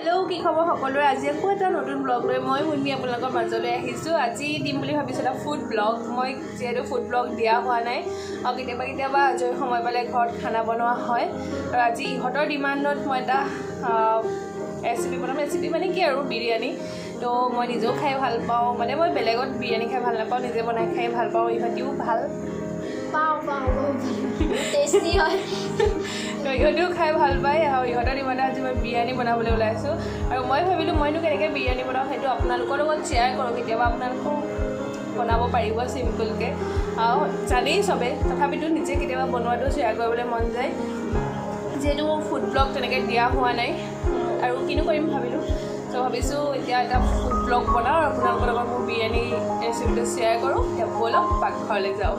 Hello' কি খবৰ সকলোৰে আজি আকৌ এটা নতুন ব্লগ লৈ মই মুন্মি আপোনালোকৰ মাজলৈ আহিছোঁ আজি দিম বুলি ভাবিছোঁ এটা ফুড ব্লগ মই যিহেতু ফুড ব্লগ দিয়া হোৱা নাই আৰু কেতিয়াবা আজৰি সময় পালে ঘৰত খানা বনোৱা হয় আৰু আজি ইহঁতৰ ডিমাণ্ডত মই এটা ৰেচিপি বনাম ৰেচিপি মানে কি আৰু বিৰিয়ানী তো মই নিজেও খাই ভাল পাওঁ মানে মই বেলেগত বিৰিয়ানী খাই ভাল নাপাওঁ নিজে বনাই খাই ভাল পাওঁ ইহঁতিও ভাল টেষ্টি হয় তো ইহঁতেও খাই ভাল পায় আৰু ইহঁতৰ ডিমাণ্ডত আজি মই বিৰিয়ানী বনাবলৈ ওলাইছোঁ আৰু মই ভাবিলোঁ মইনো কেনেকৈ বিৰিয়ানী বনাওঁ সেইটো আপোনালোকৰ লগত শ্বেয়াৰ কৰোঁ কেতিয়াবা আপোনালোকেও বনাব পাৰিব চিম্পলকৈ আৰু জানেই চবে তথাপিতো নিজে কেতিয়াবা বনোৱাটো শ্বেয়াৰ কৰিবলৈ মন যায় যিহেতু মোৰ ফুড ব্লগ তেনেকৈ দিয়া হোৱা নাই আৰু কিনো কৰিম ভাবিলোঁ তো ভাবিছোঁ এতিয়া এটা ফুড ব্লগ বনাওঁ আৰু আপোনালোকৰ লগত মোৰ বিৰিয়ানী ৰেচিপিটো শ্বেয়াৰ কৰোঁ এতিয়া ব'লক পাকঘৰলৈ যাওঁ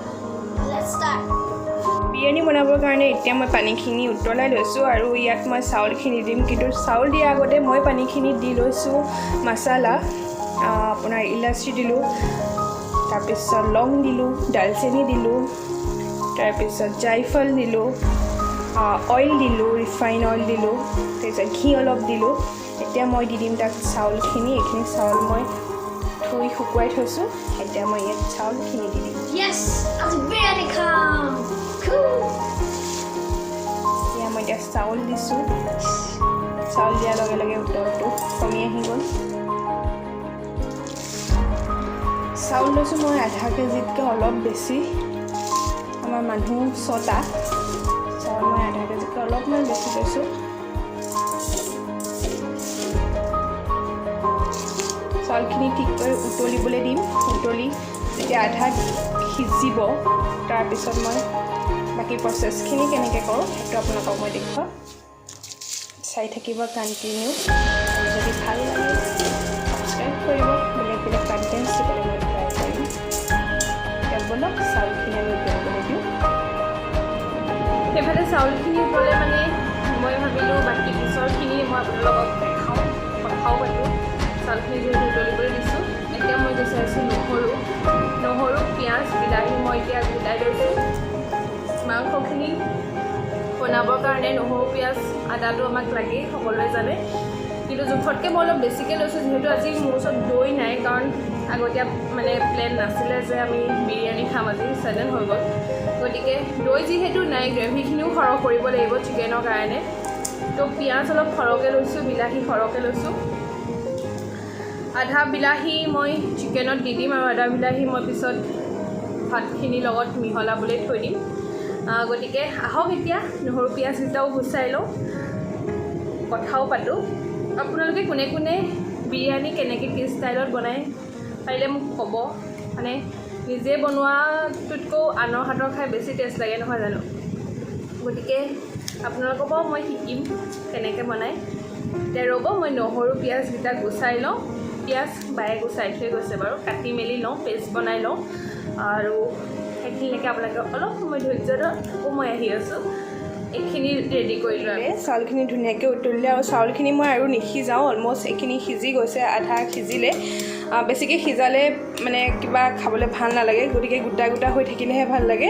বিৰিয়ানী বনাবৰ কাৰণে এতিয়া মই পানীখিনি উতলাই লৈছোঁ আৰু ইয়াত মই চাউলখিনি দিম কিন্তু চাউল দিয়াৰ আগতে মই পানীখিনি দি লৈছোঁ মছলা আপোনাৰ ইলাচি দিলোঁ তাৰপিছত লং দিলোঁ দালচেনি দিলোঁ তাৰপিছত জাইফল দিলোঁ অইল দিলোঁ ৰিফাইন অইল দিলোঁ তাৰপিছত ঘি অলপ দিলোঁ এতিয়া মই দি দিম তাত চাউলখিনি এইখিনি চাউল মই ধুই শুকুৱাই থৈছোঁ এতিয়া মই ইয়াত চাউলখিনি দি দিম এতিয়া মই এতিয়া চাউল দিছোঁ চাউল দিয়াৰ লগে লগে উতলটো কমি আহি গ'ল চাউল লৈছোঁ মই আধা কেজিতকৈ অলপ বেছি আমাৰ মানুহ 6টা চাউল মই আধা কেজিতকৈ অলপমান বেছি লৈছোঁ চাউলখিনি ঠিককৈ উতলিবলৈ দিম উতলি যেতিয়া আধা সিজিব তাৰপিছত মই বাকী প্ৰচেছখিনি কেনেকৈ কৰোঁ সেইটো আপোনালোকক মই দেখুৱাম চাই থাকিব কণ্টিনিউ যদি ভাল লাগে ছাবস্ক্ৰাইব কৰিব বেলেগ বেলেগ কণ্টেণ্টছ দিবলৈ মই ট্ৰাই কৰিম এতিয়া ব'লক চাউলখিনি আমি উতলিবলৈ দিওঁ সেইফালে চাউলখিনি উতলে মানে মই ভাবিলোঁ বাকী পিছৰখিনি মই আপোনালোকক দেখাওঁ কথাও পাতোঁ চাউলখিনি যিহেতু উতলিবলৈ দিছোঁ এতিয়া মই বিচাৰিছোঁ নহৰু পিঁয়াজ বিলাহী মই এতিয়া গোটাই লৈছোঁ মাংসখিনি বনাবৰ কাৰণে নহৰু পিঁয়াজ আদাটো আমাক লাগেই সকলোৱে জানে কিন্তু জোখতকৈ মই অলপ বেছিকৈ লৈছোঁ যিহেতু আজি মোৰ ওচৰত দৈ নাই কাৰণ আগতীয়া মানে প্লেন নাছিলে যে আমি বিৰিয়ানী খাম আজি ছাডেন হৈ গ'ল গতিকে দৈ যিহেতু নাই গ্ৰেভিখিনিও সৰহ কৰিব লাগিব চিকেনৰ কাৰণে তো পিঁয়াজ অলপ সৰহকৈ লৈছোঁ বিলাহী সৰহকৈ লৈছোঁ আধা বিলাহী মই চিকেনত দি দিম আৰু আধা বিলাহী মই পিছত ভাতখিনিৰ লগত মিহলাবলৈ থৈ দিম গতিকে আহক এতিয়া নহৰু পিঁয়াজকেইটাও গুচাই লওঁ কথাও পাতোঁ আপোনালোকে কোনে কোনে বিৰিয়ানী কেনেকৈ কি ষ্টাইলত বনাই পাৰিলে মোক ক'ব মানে নিজে বনোৱাটোতকৈও আনৰ হাতৰ খাই বেছি টেষ্ট লাগে নহয় জানো গতিকে আপোনালোকৰ পৰাও মই শিকিম কেনেকৈ বনাই এতিয়া ৰ'ব মই নহৰু পিঁয়াজকেইটা গুচাই লওঁ পিঁয়াজ বায়ে গুচাই থৈ গৈছে বাৰু কাটি মেলি লওঁ পেষ্ট বনাই লওঁ আৰু সেইখিনিলৈকে আপোনালোকে অলপ সময় ধৈৰ্য্য আকৌ মই আহি আছোঁ এইখিনি ৰেডি কৰি লৈ চাউলখিনি ধুনীয়াকৈ উতলিলে আৰু চাউলখিনি মই আৰু নিসিজাওঁ অলমষ্ট এইখিনি সিজি গৈছে আধা সিজিলে বেছিকৈ সিজালে মানে কিবা খাবলৈ ভাল নালাগে গতিকে গোটা গোটা হৈ থাকিলেহে ভাল লাগে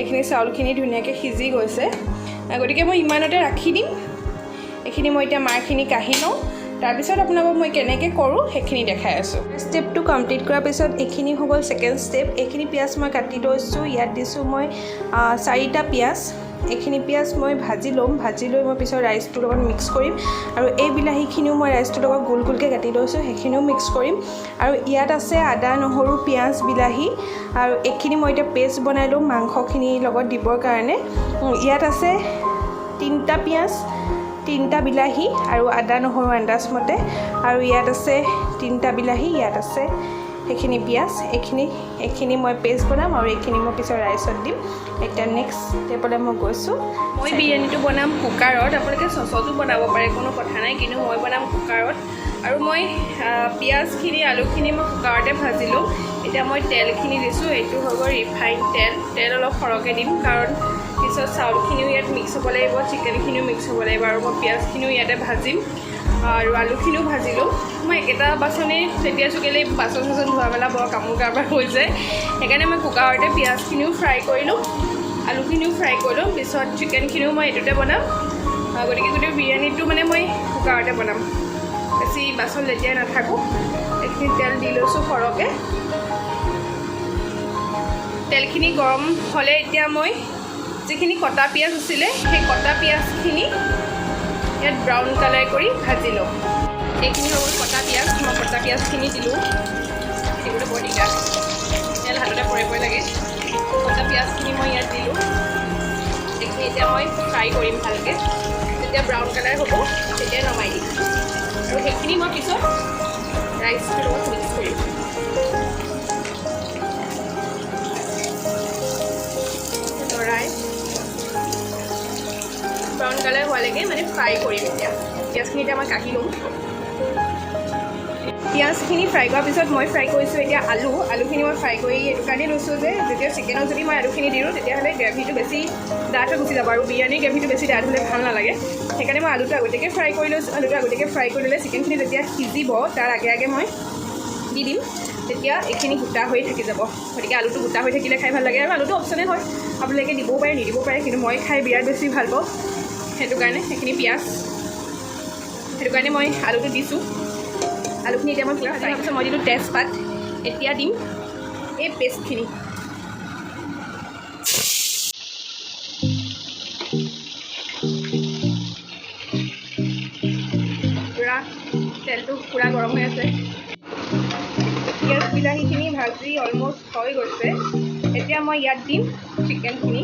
এইখিনি চাউলখিনি ধুনীয়াকৈ সিজি গৈছে গতিকে মই ইমানতে ৰাখি দিম এইখিনি মই এতিয়া মাৰখিনি কাঢ়ি লওঁ তাৰপিছত আপোনালোকক মই কেনেকৈ কৰোঁ সেইখিনি দেখাই আছোঁ ষ্টেপটো কমপ্লিট কৰাৰ পিছত এইখিনি হৈ গ'ল ছেকেণ্ড ষ্টেপ এইখিনি পিঁয়াজ মই কাটি লৈছোঁ ইয়াত দিছোঁ মই 4টা পিঁয়াজ এইখিনি পিঁয়াজ মই ভাজি ল'ম ভাজি লৈ মই পিছত ৰাইচটোৰ লগত মিক্স কৰিম আৰু এই বিলাহীখিনিও মই ৰাইচটোৰ লগত গোল গোলকৈ কাটি লৈছোঁ সেইখিনিও মিক্স কৰিম আৰু ইয়াত আছে আদা নহৰু পিঁয়াজ বিলাহী আৰু এইখিনি মই এতিয়া পেষ্ট বনাই ল'ম মাংসখিনিৰ লগত দিবৰ কাৰণে ইয়াত আছে 3টা পিঁয়াজ 3টা বিলাহী আৰু আদা নহৰু আন্দাজমতে আৰু ইয়াত আছে 3টা বিলাহী ইয়াত আছে সেইখিনি পিঁয়াজ এইখিনি মই পেষ্ট বনাম আৰু এইখিনি মই পিছত ৰাইচত দিম এতিয়া নেক্সট ষ্টেপলৈ মই গৈছোঁ মই বিৰিয়ানীটো বনাম কুকাৰত আপোনালোকে চচতো বনাব পাৰে কোনো কথা নাই কিন্তু মই বনাম কুকাৰত আৰু মই পিঁয়াজখিনি আলুখিনি মই কুকাৰতে ভাজিলোঁ এতিয়া মই তেলখিনি দিছোঁ এইটো হৈ গ'ল ৰিফাইন তেল অলপ সৰহকৈ দিম কাৰণ পিছত চাউলখিনিও ইয়াত মিক্স হ'ব লাগিব চিকেনখিনিও মিক্স হ'ব লাগিব আৰু মই পিঁয়াজখিনিও ইয়াতে ভাজিম আৰু আলুখিনিও ভাজিলোঁ মই একেটা বাচনেই তেতিয়া চুকেলেই বাচন চাচন ধোৱা মেলা বৰ কামোৰ কাৰবাৰ হৈ যায় সেইকাৰণে মই কুকাৰতে পিঁয়াজখিনিও ফ্ৰাই কৰিলোঁ আলুখিনিও ফ্ৰাই কৰিলোঁ পিছত চিকেনখিনিও মই এইটোতে বনাম গতিকে গোটেই বিৰিয়ানীটো মানে মই কুকাৰতে বনাম বেছি বাচন লেতিয়াই নাথাকোঁ। এইখিনি তেল দি লৈছোঁ সৰহকৈ। তেলখিনি গৰম হ'লে এতিয়া মই যিখিনি কটা পিঁয়াজ আছিলে সেই কটা পিঁয়াজখিনি ইয়াত ব্ৰাউন কালাৰ কৰি ভাজি লওঁ। এইখিনি হৈ গ'ল কটা পিঁয়াজ। মই কটা পিঁয়াজখিনি দিলোঁ। দিবলৈ বৰ দিগদাৰ, তেল হাততে পৰে লাগে। কটা পিঁয়াজখিনি মই ইয়াত দিলোঁ। এইখিনি এতিয়া মই ফ্ৰাই কৰিম ভালকৈ। যেতিয়া ব্ৰাউন কালাৰ হ'ব তেতিয়া নমাই দিম আৰু সেইখিনি মই পিছত ৰাইচটোৰ লগত মিক্স কৰিম। লৰাই ব্ৰাউন কালাৰ হোৱালৈকে মানে ফ্ৰাই কৰিম। এতিয়া পিঁয়াজখিনি এতিয়া মই কাটি ল'ম। পিঁয়াজখিনি ফ্ৰাই কৰাৰ পিছত মই ফ্ৰাই কৰিছোঁ এতিয়া আলুখিনি মই ফ্ৰাই কৰি এইটো কাৰণেই লৈছোঁ যে যেতিয়া চিকেনত যদি মই আলুখিনি দিওঁ তেতিয়াহ'লে গ্ৰেভিটো বেছি ডাঠ হৈ গুচি যাব আৰু বিৰিয়ানীৰ গ্ৰেভিটো বেছি ডাঠ হ'লে ভাল নালাগে। সেইকাৰণে মই আলুটো আগতীয়াকৈ ফ্ৰাই কৰি লৈছোঁ। আলুটো আগতীয়াকৈ ফ্ৰাই কৰি ল'লে চিকেনখিনি যেতিয়া সিজিব তাৰ আগে আগে মই দি দিম, তেতিয়া এইখিনি গোটা হৈ থাকি যাব। গতিকে আলুটো গোটা হৈ থাকিলে খাই ভাল লাগে আৰু আলুটো অপশ্যনেল হয়, আপোনালোকে দিবও পাৰে নিদিবও পাৰে, কিন্তু মই খাই বিৰাট বেছি ভাল পাওঁ। সেইটো কাৰণে সেইখিনি পিঁয়াজ, সেইটো কাৰণে মই আলুটো দিছোঁ। আলুখিনি এতিয়া মই পুৰা ফ্ৰাই পিছত মই দিলোঁ তেজপাত। এতিয়া দিম এই পেষ্টখিনি। পুৰা তেলটো পুৰা গৰম হৈ আছে। পিঁয়াজ বিলাহীখিনি ভাজি অলমষ্ট হৈ গৈছে। এতিয়া মই ইয়াত দিম চিকেনখিনি।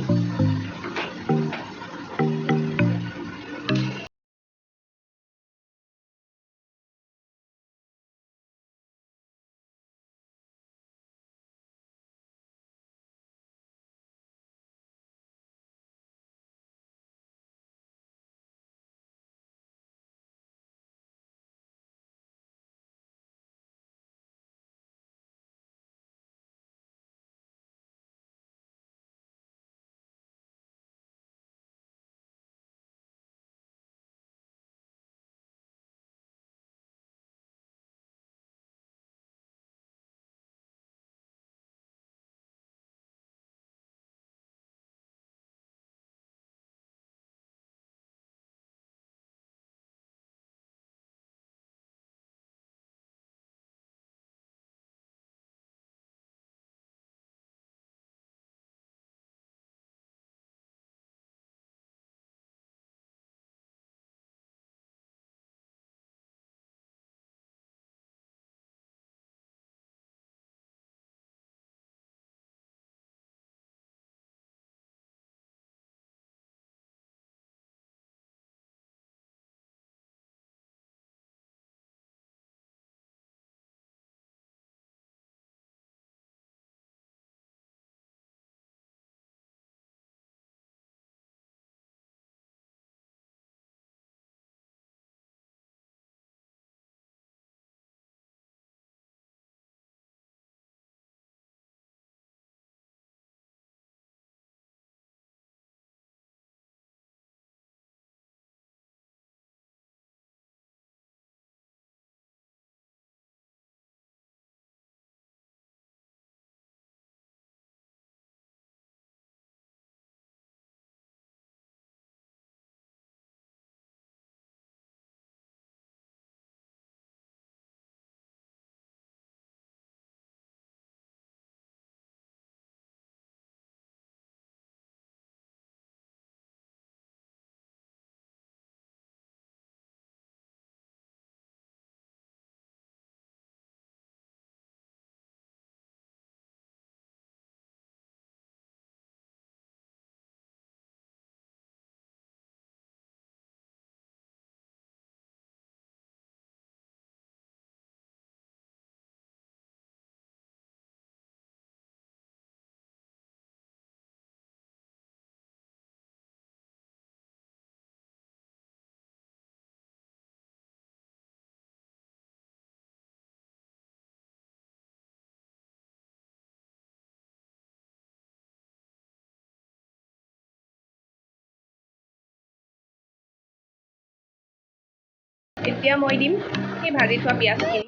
এতিয়া মই দিম সেই ভাজি থোৱা পিঁয়াজখিনি।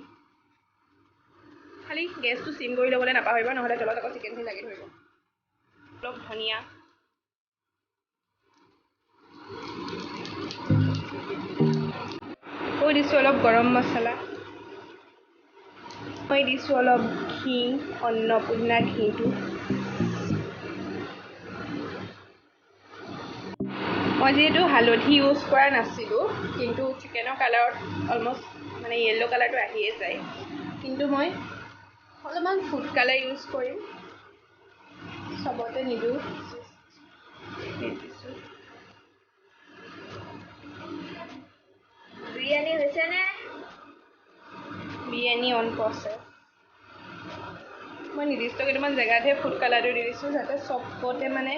খালি গেছটো চিম কৰি ল'বলৈ নাপাহৰিব, নহ'লে তলত আকৌ চিকেনখিনি লাগি ধৰিব। অলপ ধনিয়া, মই দিছোঁ অলপ গৰম মছলা, মই দিছোঁ অলপ ঘি, অন্নপূৰ্ণা ঘিটো। মই যিহেতু হালধি ইউজ কৰা নাছিলোঁ, কিন্তু চিকেনৰ কালাৰত অলমষ্ট মানে য়েল্ল' কালাৰটো আহিয়ে যায়, কিন্তু মই অলপমান ফুড কালাৰ ইউজ কৰিম, চবতে নিদিওঁ। বিৰিয়ানী হৈছেনে? Biryani on process. মই নিৰ্দিষ্ট কেইটামান জেগাতহে ফুড কালাৰটো দি দিছোঁ, যাতে চবতে মানে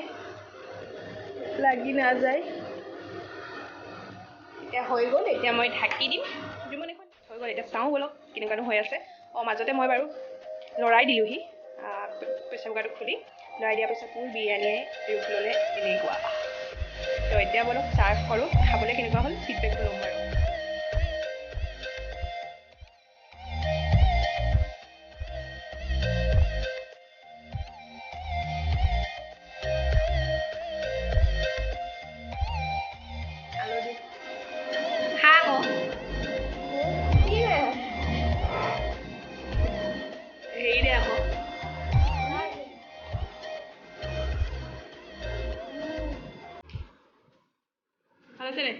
লাগি নাযায়। এতিয়া হৈ গ'ল, এতিয়া মই ঢাকি দিম। হৈ গ'ল, এতিয়া চাওঁ ব'লক কেনেকুৱানো হৈ আছে। মাজতে মই বাৰু লৰাই দিলোঁহি প্ৰেছাৰ কুকাৰটো খুলি। লৰাই দিয়াৰ পিছত মোৰ বিৰিয়ানীয়ে ৰূপ ল'লে এনেকুৱা। তো এতিয়া ব'লক চাৰ্ভ কৰোঁ, খাবলৈ কেনেকুৱা হ'ল ফিডবেকটো ল'ম বাৰু। হেৰি দে আকৌ ভাল আছে নে?